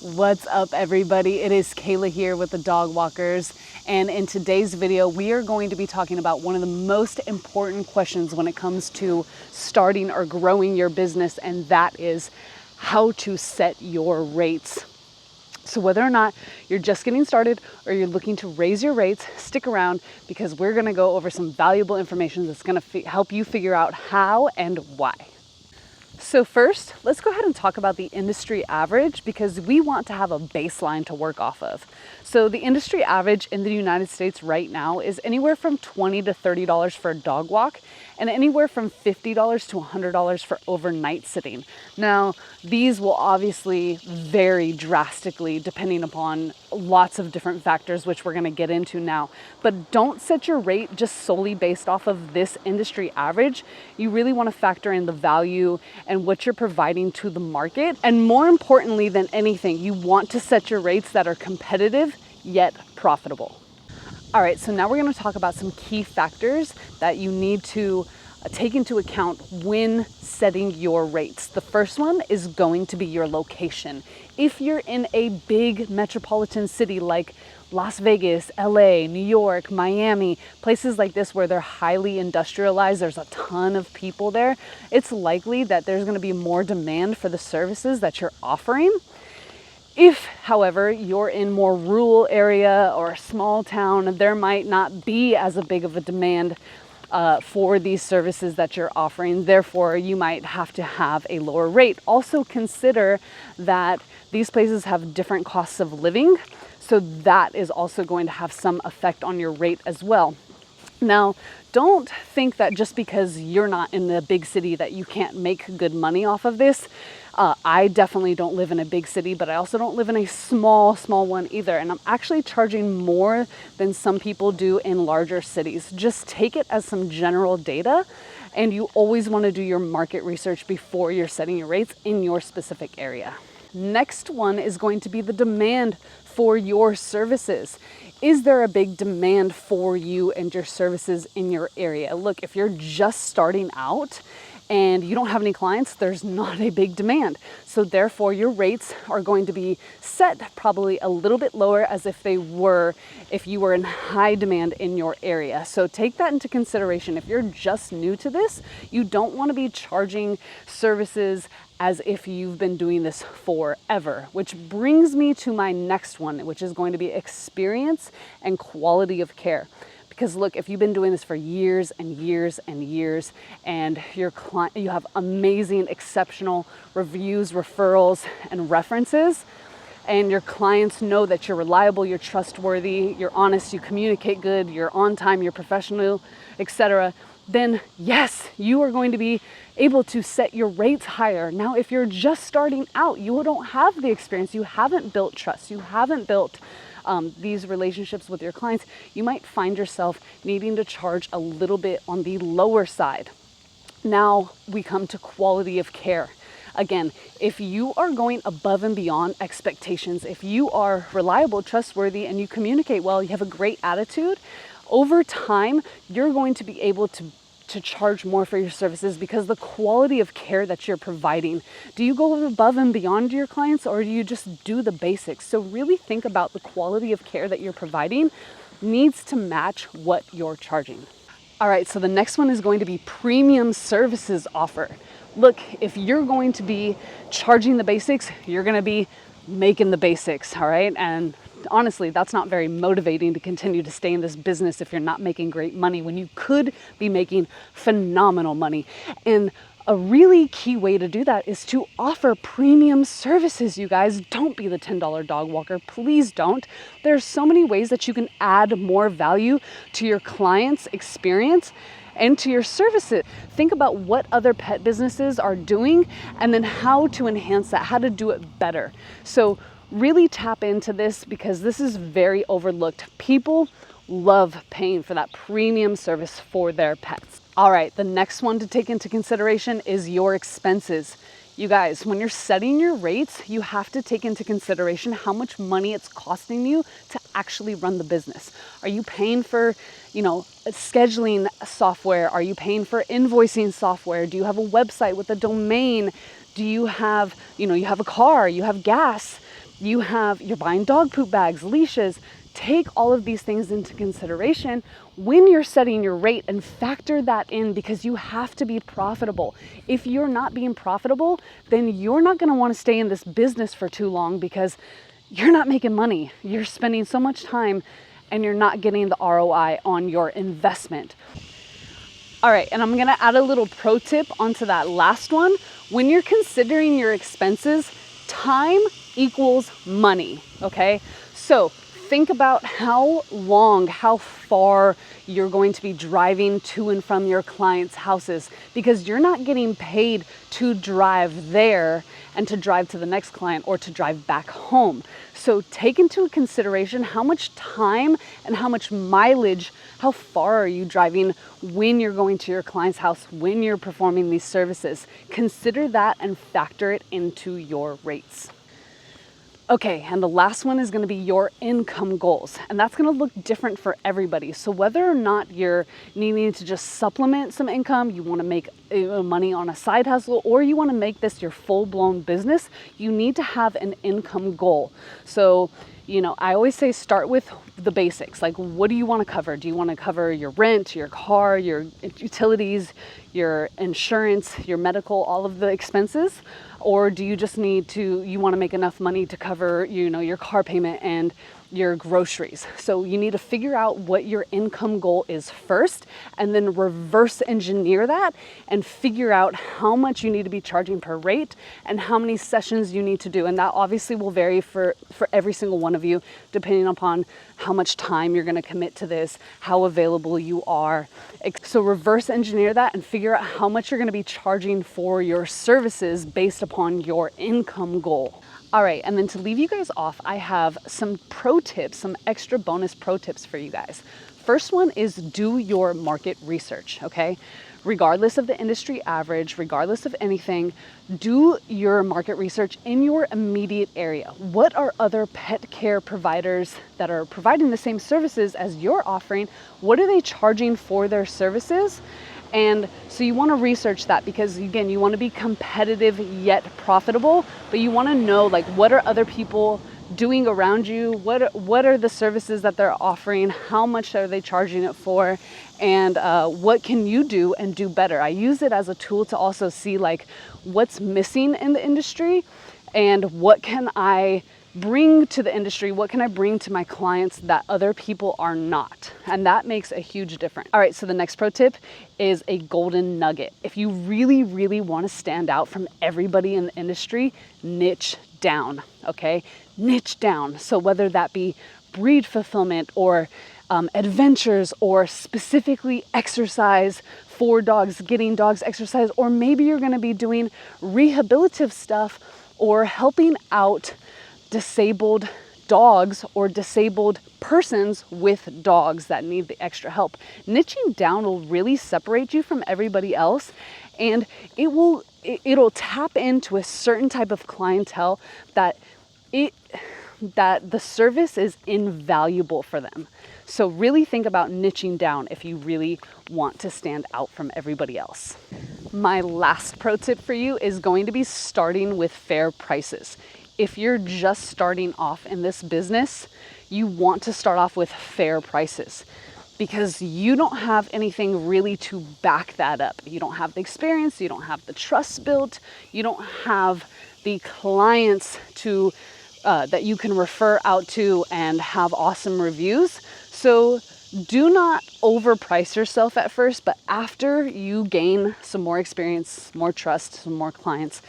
What's up, everybody? It is Kayla here with the Dog Walkers, and in today's video we are going to be talking about one of the most important questions when it comes to starting or growing your business, and that is how to set your rates. So whether or not you're just getting started or you're looking to raise your rates, stick around because we're going to go over some valuable information that's going to help you figure out how and why. So first, let's go ahead and talk about the industry average because we want to have a baseline to work off of. So the industry average in the United States right now is anywhere from $20 to $30 for a dog walk and anywhere from $50 to $100 for overnight sitting. Now, these will obviously vary drastically depending upon lots of different factors, which we're going to get into now. But don't set your rate just solely based off of this industry average. You really want to factor in the value and what you're providing to the market. And more importantly than anything, you want to set your rates that are competitive yet profitable. All right, so now we're going to talk about some key factors that you need to take into account when setting your rates. The first one is going to be your location. If you're in a big metropolitan city like Las Vegas, LA, New York, Miami, places like this where they're highly industrialized, there's a ton of people there, it's likely that there's going to be more demand for the services that you're offering. If, however, you're in more rural area or a small town, there might not be as a big of a demand for these services that you're offering. Therefore, you might have to have a lower rate. Also consider that these places have different costs of living, so that is also going to have some effect on your rate as well. Now, don't think that just because you're not in the big city that you can't make good money off of this. I definitely don't live in a big city, but I also don't live in a small one either. And I'm actually charging more than some people do in larger cities. Just take it as some general data, and you always want to do your market research before you're setting your rates in your specific area. Next one is going to be the demand for your services. Is there a big demand for you and your services in your area? Look, if you're just starting out and you don't have any clients, there's not a big demand. So therefore your rates are going to be set probably a little bit lower as if you were in high demand in your area. So take that into consideration. If you're just new to this, you don't want to be charging services as if you've been doing this forever, which brings me to my next one, which is going to be experience and quality of care. Because look, if you've been doing this for years and years and years, and you have amazing, exceptional reviews, referrals, and references, and your clients know that you're reliable, you're trustworthy, you're honest, you communicate good, you're on time, you're professional, etc., then yes, you are going to be able to set your rates higher. Now, if you're just starting out, you don't have the experience, you haven't built trust, you haven't built these relationships with your clients, you might find yourself needing to charge a little bit on the lower side. Now we come to quality of care. Again, if you are going above and beyond expectations, if you are reliable, trustworthy, and you communicate well, you have a great attitude, over time, you're going to be able to charge more for your services because the quality of care that you're providing. Do you go above and beyond your clients, or do you just do the basics? So really think about the quality of care that you're providing needs to match what you're charging. All right, so the next one is going to be premium services offer. Look, if you're going to be charging the basics, you're going to be making the basics, all right? And honestly, that's not very motivating to continue to stay in this business if you're not making great money when you could be making phenomenal money. And a really key way to do that is to offer premium services, you guys. Don't be the $10 dog walker. Please don't. There's so many ways that you can add more value to your client's experience and to your services. Think about what other pet businesses are doing and then how to enhance that, how to do it better. So really tap into this because this is very overlooked. People love paying for that premium service for their pets. All right, the next one to take into consideration is your expenses. You guys, when you're setting your rates, you have to take into consideration how much money it's costing you to actually run the business. Are you paying for, scheduling software? Are you paying for invoicing software? Do you have a website with a domain? Do you have, you have a car, you have gas, you're buying dog poop bags, leashes. Take all of these things into consideration when you're setting your rate and factor that in, because you have to be profitable. If you're not being profitable, then you're not going to want to stay in this business for too long, because you're not making money. You're spending so much time and you're not getting the ROI on your investment. All right, and I'm gonna add a little pro tip onto that last one. When you're considering your expenses, time equals money, okay? So think about how long, how far you're going to be driving to and from your clients' houses, because you're not getting paid to drive there and to drive to the next client or to drive back home. So take into consideration how much time and how much mileage, how far are you driving when you're going to your client's house, when you're performing these services. Consider that and factor it into your rates. Okay, and the last one is going to be your income goals, and that's going to look different for everybody. So whether or not you're needing to just supplement some income, you want to make money on a side hustle, or you want to make this your full-blown business, you need to have an income goal. So, I always say start with the basics. Like, what do you want to cover? Do you want to cover your rent, your car, your utilities, your insurance, your medical, all of the expenses? Or do you just you want to make enough money to cover, your car payment and your groceries? So you need to figure out what your income goal is first, and then reverse engineer that and figure out how much you need to be charging per rate and how many sessions you need to do. And that obviously will vary for every single one of you, depending upon how much time you're going to commit to this, how available you are. So reverse engineer that and figure out how much you're going to be charging for your services based upon your income goal. All right, and then to leave you guys off, I have some pro tips, some extra bonus pro tips for you guys. First one is do your market research, okay? Regardless of the industry average, regardless of anything, do your market research in your immediate area. What are other pet care providers that are providing the same services as you're offering? What are they charging for their services? And so you want to research that, because again, you want to be competitive yet profitable, but you want to know, like, what are other people doing around you? What are the services that they're offering? How much are they charging it for? And what can you do and do better? I use it as a tool to also see, like, what's missing in the industry and what can I bring to the industry, what can I bring to my clients that other people are not? And that makes a huge difference. All right, so the next pro tip is a golden nugget. If you really, really want to stand out from everybody in the industry, niche down, okay? Niche down. So whether that be breed fulfillment or adventures, or specifically exercise for dogs, getting dogs exercise, or maybe you're going to be doing rehabilitative stuff or helping out disabled dogs or disabled persons with dogs that need the extra help. Niching down will really separate you from everybody else, and it'll tap into a certain type of clientele that the service is invaluable for them. So really think about niching down if you really want to stand out from everybody else. My last pro tip for you is going to be starting with fair prices. If you're just starting off in this business, you want to start off with fair prices, because you don't have anything really to back that up. You don't have the experience, you don't have the trust built, you don't have the clients that you can refer out to and have awesome reviews. So do not overprice yourself at first, but after you gain some more experience, more trust, some more clients,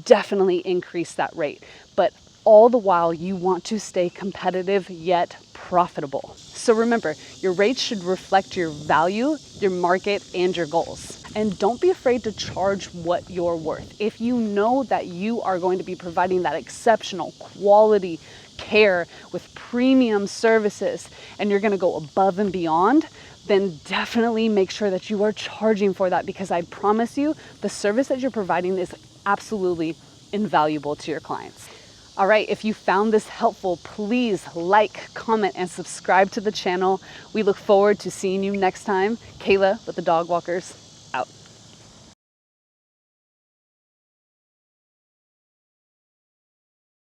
definitely increase that rate. But all the while, you want to stay competitive yet profitable. So remember, your rates should reflect your value, your market, and your goals. And don't be afraid to charge what you're worth. If you know that you are going to be providing that exceptional quality care with premium services and you're going to go above and beyond, then definitely make sure that you are charging for that, because I promise you the service that you're providing is absolutely invaluable to your clients. All right, if you found this helpful, please like, comment, and subscribe to the channel. We look forward to seeing you next time. Kayla with the Dog Walkers.